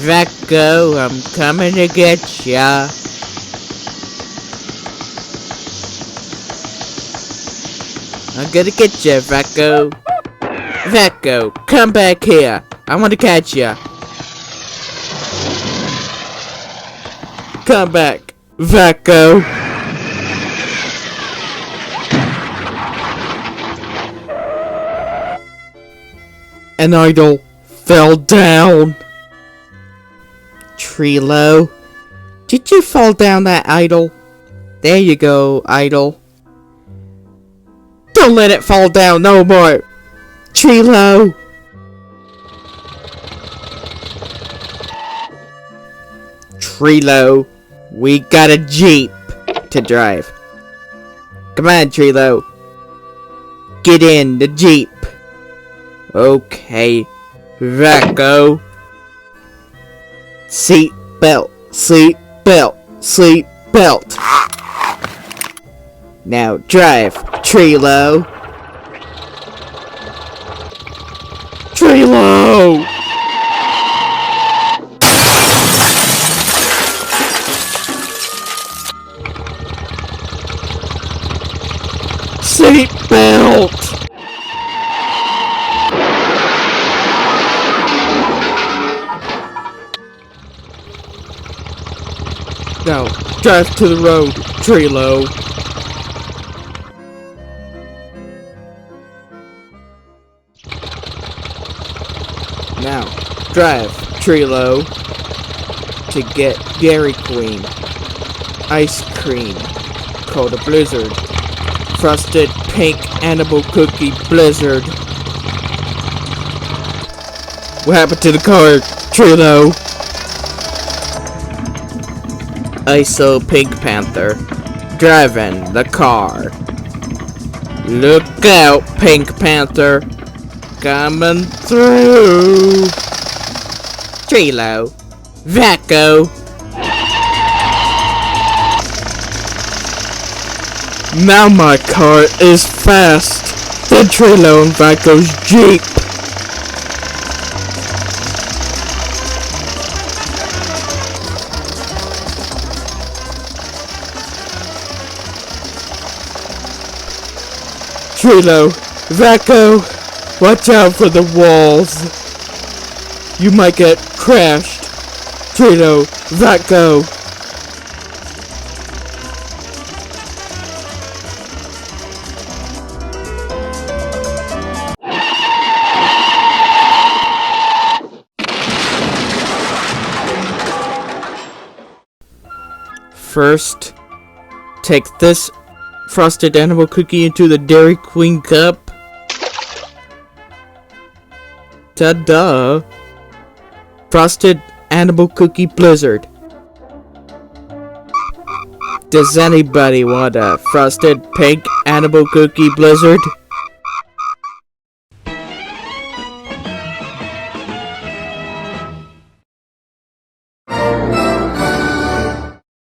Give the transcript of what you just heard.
Vaco, I'm coming to get ya. I'm gonna get ya, Vaco. Vaco, come back here. I want to catch ya. Come back, Vaco. An idol fell down. Treelo, did you fall down that idol? There you go, idol. Don't let it fall down no more. Treelo. Treelo, we got a Jeep to drive. Come on, Treelo. Get in the Jeep. Okay, Vaco. Seat belt, seat belt, seat belt. Now drive, Treelo. Treelo! Seat belt! Now, drive to the road, Treelo. Now, drive, Treelo, to get Dairy Queen ice cream called a Blizzard. Frosted pink animal cookie Blizzard. What happened to the car, Treelo? ISO Pink Panther, driving the car. Look out, Pink Panther, coming through. Treelo, Vaco. Now my car is fast than Treelo and Vaco's Jeep. Treelo, Vaco, watch out for the walls. You might get crashed. Treelo, Vaco. First, take this frosted animal cookie into the Dairy Queen cup. Ta-da! Frosted animal cookie Blizzard. Does anybody want a frosted pink animal cookie Blizzard?